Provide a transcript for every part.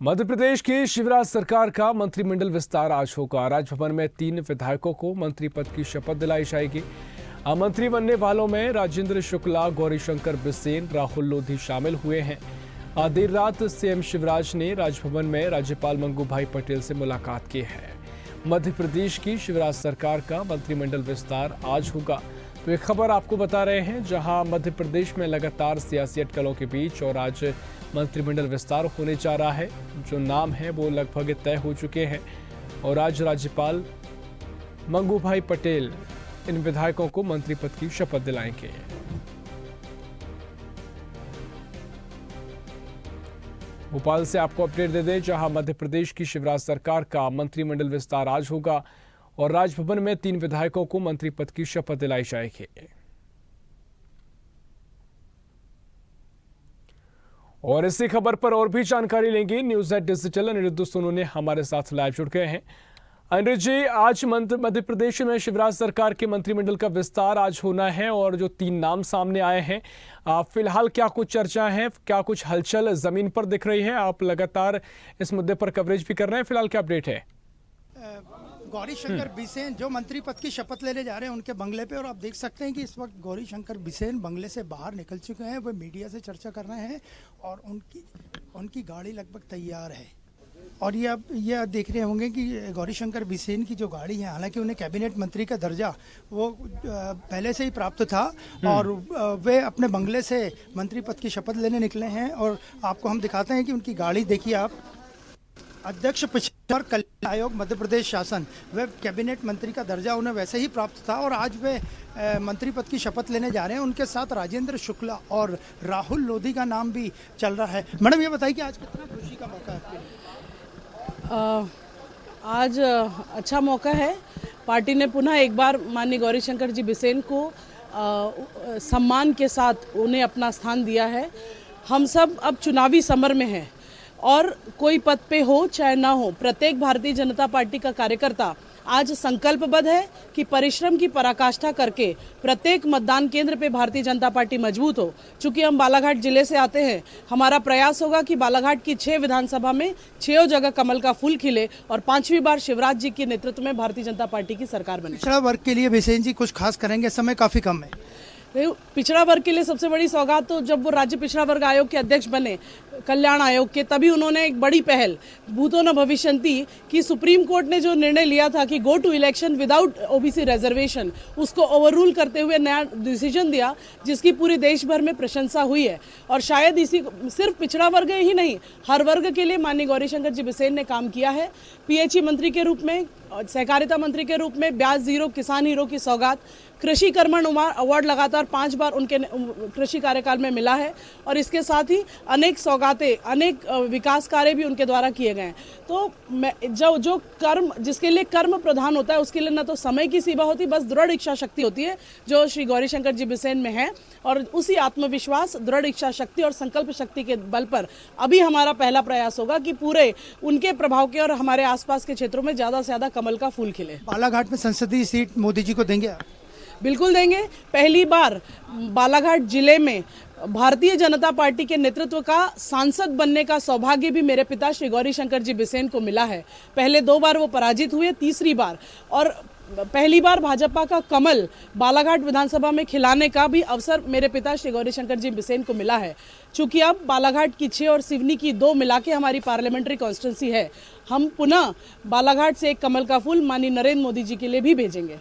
मध्य प्रदेश की शिवराज सरकार का मंत्रिमंडल विस्तार आज होगा। राजभवन में 3 विधायकों को मंत्री पद की शपथ दिलाई जाएगी। मंत्री बनने वालों में राजेंद्र शुक्ला, गौरीशंकर बिसेन, राहुल लोधी शामिल हुए हैं। देर रात सीएम शिवराज ने राजभवन में राज्यपाल मंगूभाई पटेल से मुलाकात की है। मध्य प्रदेश की शिवराज सरकार का मंत्रिमंडल विस्तार आज होगा। तो एक खबर आपको बता रहे हैं, जहां मध्य प्रदेश में लगातार सियासी अटकलों के बीच और आज मंत्रिमंडल विस्तार होने जा रहा है। जो नाम है वो लगभग तय हो चुके हैं और आज राज्यपाल मंगूभाई पटेल इन विधायकों को मंत्री पद की शपथ दिलाएंगे। भोपाल से आपको अपडेट दे दें, जहां मध्य प्रदेश की शिवराज सरकार का मंत्रिमंडल विस्तार आज होगा और राजभवन में 3 विधायकों को मंत्री पद की शपथ दिलाई जाएगी। और इसी खबर पर और भी जानकारी लेंगे। News at digital Aniruddh Sonu ने हमारे साथ लाइव जुड़ गए हैं। अनिरुद्ध जी, आज मध्य प्रदेश में शिवराज सरकार के मंत्रिमंडल का विस्तार आज होना है और जो 3 नाम सामने आए हैं, फिलहाल क्या कुछ चर्चा है, क्या कुछ हलचल जमीन पर दिख रही है? आप लगातार इस मुद्दे पर कवरेज भी कर रहे हैं, फिलहाल क्या अपडेट है? गौरीशंकर बिसेन जो मंत्री पद की शपथ लेने जा रहे हैं उनके बंगले पे, और आप देख सकते हैं कि इस वक्त गौरीशंकर बिसेन बंगले से बाहर निकल चुके हैं। वो मीडिया से चर्चा कर रहे हैं और उनकी गाड़ी लगभग तैयार है। और ये आप देख रहे होंगे कि गौरीशंकर बिसेन की जो गाड़ी है, हालांकि उन्हें कैबिनेट मंत्री का दर्जा वो पहले से ही प्राप्त था और वे अपने बंगले से मंत्री पद की शपथ लेने निकले हैं। और आपको हम दिखाते हैं कि उनकी गाड़ी देखिए आप। अध्यक्ष पिछड़ा कल्याण आयोग मध्य प्रदेश शासन, वे कैबिनेट मंत्री का दर्जा उन्हें वैसे ही प्राप्त था और आज वे मंत्री पद की शपथ लेने जा रहे हैं। उनके साथ राजेंद्र शुक्ला और राहुल लोधी का नाम भी चल रहा है। मैडम, ये बताइए कि आज कितना खुशी का मौका है आपके लिए? आज अच्छा मौका है। पार्टी ने पुनः एक बार माननीय गौरीशंकर जी बिसेन को सम्मान के साथ उन्हें अपना स्थान दिया है। हम सब अब चुनावी समर में हैं और कोई पद पे हो चाहे ना हो, प्रत्येक भारतीय जनता पार्टी का कार्यकर्ता आज संकल्पबद्ध है कि परिश्रम की पराकाष्ठा करके प्रत्येक मतदान केंद्र पे भारतीय जनता पार्टी मजबूत हो। चूंकि हम बालाघाट जिले से आते हैं, हमारा प्रयास होगा कि बालाघाट की 6 विधानसभा में 6 जगह कमल का फूल खिले और 5वीं बार शिवराज जी के नेतृत्व में भारतीय जनता पार्टी की सरकार बने। पिछड़ा वर्ग के लिए बिसेन जी कुछ खास करेंगे? समय काफी कम है। पिछड़ा वर्ग के लिए सबसे बड़ी सौगात तो जब वो राज्य पिछड़ा वर्ग आयोग के अध्यक्ष बने, कल्याण आयोग के, तभी उन्होंने एक बड़ी पहल भूतो न भविष्यन्ति की सुप्रीम कोर्ट ने जो निर्णय लिया था कि go to election without OBC reservation, उसको ओवररूल करते हुए नया डिसीजन दिया, जिसकी पूरी देश भर में प्रशंसा हुई है। और शायद इसी सिर्फ पिछड़ा वर्ग ही नहीं, हर वर्ग के लिए माननीय गौरीशंकर जी बिसेन ने काम किया है। पीएचई मंत्री के रूप में, सहकारिता मंत्री के रूप में ब्याज जीरो, किसान हीरो की सौगात, कृषि कर्मण अवार्ड लगातार 5 बार उनके कृषि कार्यकाल में मिला है और इसके साथ ही अनेक सौगातें, अनेक विकास कार्य भी उनके द्वारा किए गए हैं। तो जो कर्म, जिसके लिए कर्म प्रधान होता है, उसके लिए न तो समय की सीमा होती, बस दृढ़ इच्छा शक्ति होती है, जो श्री गौरीशंकर जी बिसेन में है। और उसी आत्मविश्वास, दृढ़ इच्छा शक्ति और संकल्प शक्ति के बल पर अभी हमारा पहला प्रयास होगा कि पूरे उनके प्रभाव के और हमारे आसपास के क्षेत्रों में ज्यादा से ज्यादा कमल का फूल खिले। बालाघाट में संसदीय सीट मोदी जी को देंगे? बिल्कुल देंगे। पहली बार बालाघाट जिले में भारतीय जनता पार्टी के नेतृत्व का सांसद बनने का सौभाग्य भी मेरे पिता श्री गौरीशंकर जी बिसेन को मिला है। पहले 2 बार वो पराजित हुए, तीसरी बार और पहली बार भाजपा का कमल बालाघाट विधानसभा में खिलाने का भी अवसर मेरे पिता श्री गौरीशंकर जी बिसेन को मिला है। चूंकि अब बालाघाट की 6 और सिवनी की 2 मिला के हमारी पार्लियामेंट्री कॉन्स्टिट्यूंसी है, हम पुनः बालाघाट से एक कमल का फूल माननीय नरेंद्र मोदी जी के लिए भी भेजेंगे।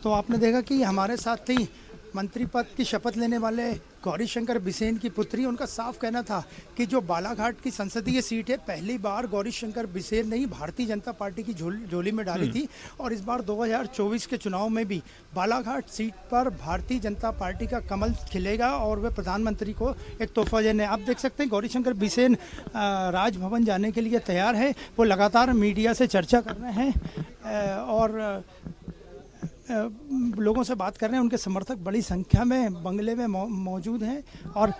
तो आपने देखा कि हमारे साथ ही मंत्री पद की शपथ लेने वाले गौरीशंकर बिसेन की पुत्री, उनका साफ कहना था कि जो बालाघाट की संसदीय सीट है, पहली बार गौरीशंकर बिसेन ने ही भारतीय जनता पार्टी की झोली में डाली थी और इस बार 2024 के चुनाव में भी बालाघाट सीट पर भारतीय जनता पार्टी का कमल खिलेगा और वे प्रधानमंत्री को एक तोहफा देने। आप देख सकते हैं गौरीशंकर बिसेन राजभवन जाने के लिए तैयार है। वो लगातार मीडिया से चर्चा कर रहे हैं और लोगों से बात कर रहे हैं। उनके समर्थक बड़ी संख्या में बंगले में मौजूद हैं और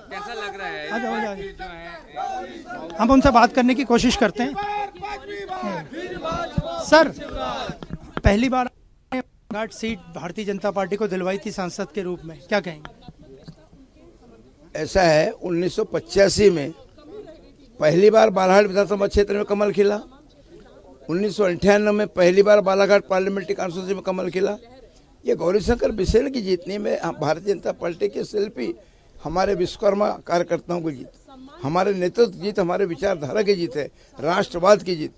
कैसा लग रहा है? हम उनसे बात करने की कोशिश करते हैं। सर, पहली बार सीट भारतीय जनता पार्टी को दिलवाई थी सांसद के रूप में, क्या कहेंगे? ऐसा है 1985 में पहली बार बालाघाट विधानसभा क्षेत्र में कमल खिला, 1998 में पहली बार बालाघाट पार्लियामेंट्री कॉन्स्टिट्यूंसी में कमल खिला। ये गौरीशंकर बिसेन की जीतने में भारतीय जनता पार्टी के शिल्पी हमारे विश्वकर्मा कार्यकर्ताओं की जीत, हमारे नेतृत्व की जीत, हमारे विचारधारा की जीत है, राष्ट्रवाद की जीत।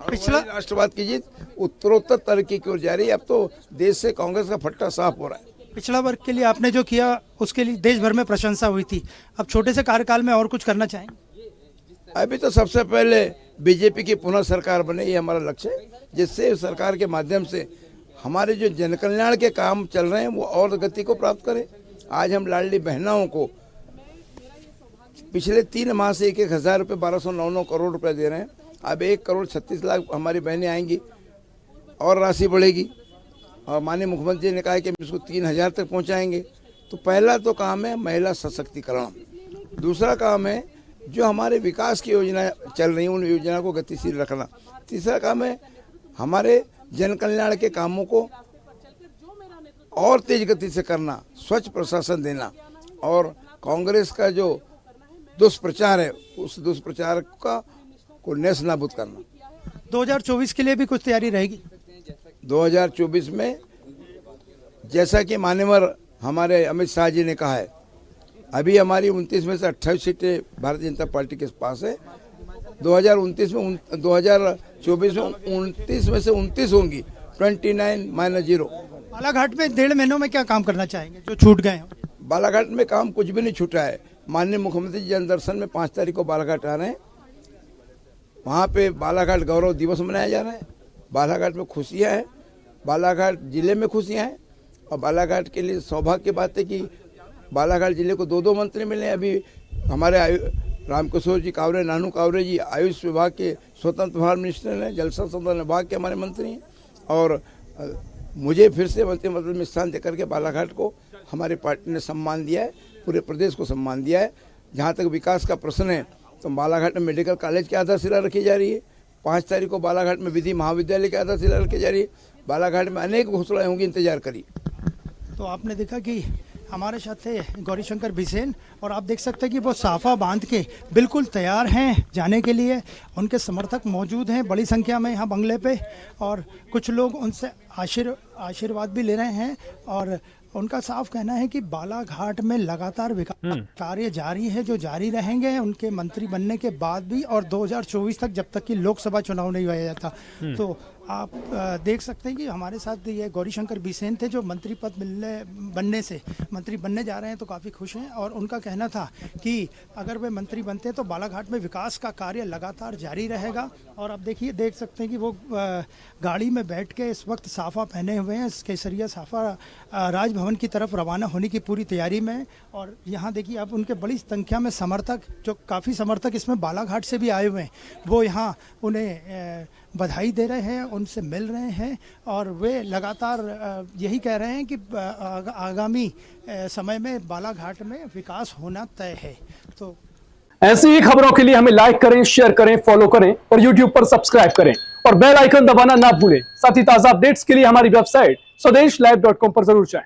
पिछला राष्ट्रवाद की जीत उत्तरोत्तर तरक्की की ओर जा रही है। अब तो देश से कांग्रेस का फट्टा साफ हो रहा है। पिछड़ा वर्ग के लिए आपने जो किया उसके लिए देश भर में प्रशंसा हुई थी, अब छोटे से कार्यकाल में और कुछ करना चाहेंगे? अभी तो सबसे पहले बीजेपी की पुनः सरकार बने, ये हमारा लक्ष्य है, जिससे सरकार के माध्यम से हमारे जो जनकल्याण के काम चल रहे हैं वो और गति को प्राप्त करें। आज हम लाडली बहनाओं को पिछले 3 माह से 1,000 रुपये 1209 करोड़ रुपए दे रहे हैं। अब 1,36,00,000 हमारी बहनें आएंगी और राशि बढ़ेगी, और माननीय मुख्यमंत्री ने कहा है कि हम इसको 3,000 तक पहुंचाएंगे। तो पहला तो काम है महिला सशक्तिकरण, दूसरा काम है जो हमारे विकास की योजना चल रही है उन योजना को गतिशील रखना, तीसरा काम है हमारे जन कल्याण के कामों को और तेज गति से करना, स्वच्छ प्रशासन देना, और कांग्रेस का जो दुष्प्रचार है उस दुष्प्रचार का को नेस्त नाबूद करना। 2024 के लिए भी कुछ तैयारी रहेगी? 2024 में जैसा कि मान्यवर हमारे अमित शाह जी ने कहा है, अभी हमारी 29 में से 28 सीटें भारतीय जनता पार्टी के पास है। 2024 में 29 में से 29 होंगी, 29-0। बालाघाट में 1.5 महीनों में क्या काम करना चाहेंगे जो छूट गए हैं? बालाघाट में काम कुछ भी नहीं छूटा है। माननीय मुख्यमंत्री जी जन दर्शन में 5 तारीख को बालाघाट आ रहे हैं, वहाँ पे बालाघाट गौरव दिवस मनाया जा रहा है। बालाघाट में खुशियाँ हैं, बालाघाट जिले में खुशियाँ हैं, और बालाघाट के लिए सौभाग्य की बात है कि बालाघाट जिले को 2 मंत्री मिले। अभी हमारे रामकिशोर जी कावरे, नानू कावरे जी आयुष विभाग के स्वतंत्र प्रभार मिनिस्टर हैं, जल संसाधन विभाग के हमारे मंत्री हैं, और मुझे फिर से मंत्रिमंडल में स्थान देकर के बालाघाट को हमारी पार्टी ने सम्मान दिया है, पूरे प्रदेश को सम्मान दिया है। जहाँ तक विकास का प्रश्न है तो बालाघाट में मेडिकल कॉलेज की आधारशिला रखी जा रही है, 5 तारीख को बालाघाट में विधि महाविद्यालय की आधारशिला रखी जा रही है। बालाघाट में अनेक घोषणाएं होंगी, इंतजार करिए। तो आपने देखा कि हमारे साथ थे गौरीशंकर बिसेन, और आप देख सकते हैं कि वो साफा बांध के बिल्कुल तैयार हैं जाने के लिए। उनके समर्थक मौजूद हैं बड़ी संख्या में यहाँ बंगले पे, और कुछ लोग उनसे आशीर्वाद भी ले रहे हैं। और उनका साफ कहना है कि बालाघाट में लगातार विकास कार्य जारी है, जो जारी रहेंगे उनके मंत्री बनने के बाद भी, और 2024 तक, जब तक कि लोकसभा चुनाव नहीं हुआ जाता। तो आप देख सकते हैं कि हमारे साथ ये गौरीशंकर बिसेन थे, जो मंत्री पद बनने से मंत्री बनने जा रहे हैं, तो काफ़ी खुश हैं। और उनका कहना था कि अगर वे मंत्री बनते हैं तो बालाघाट में विकास का कार्य लगातार जारी रहेगा। और आप देख सकते हैं कि वो गाड़ी में बैठ के इस वक्त साफा पहने हुए हैं, केसरिया साफा राजभवन की तरफ रवाना होने की पूरी तैयारी में। और यहाँ देखिए आप उनके बड़ी संख्या में समर्थक, जो काफ़ी समर्थक इसमें बालाघाट से भी आए हुए हैं, वो यहाँ उन्हें बधाई दे रहे हैं, उनसे मिल रहे हैं, और वे लगातार यही कह रहे हैं कि आगामी समय में बालाघाट में विकास होना तय है। तो ऐसी ही खबरों के लिए हमें लाइक करें, शेयर करें, फॉलो करें और YouTube पर सब्सक्राइब करें और बेल आइकन दबाना ना भूलें। साथ ही ताजा अपडेट्स के लिए हमारी वेबसाइट swadesh live.com पर जरूर जाएं।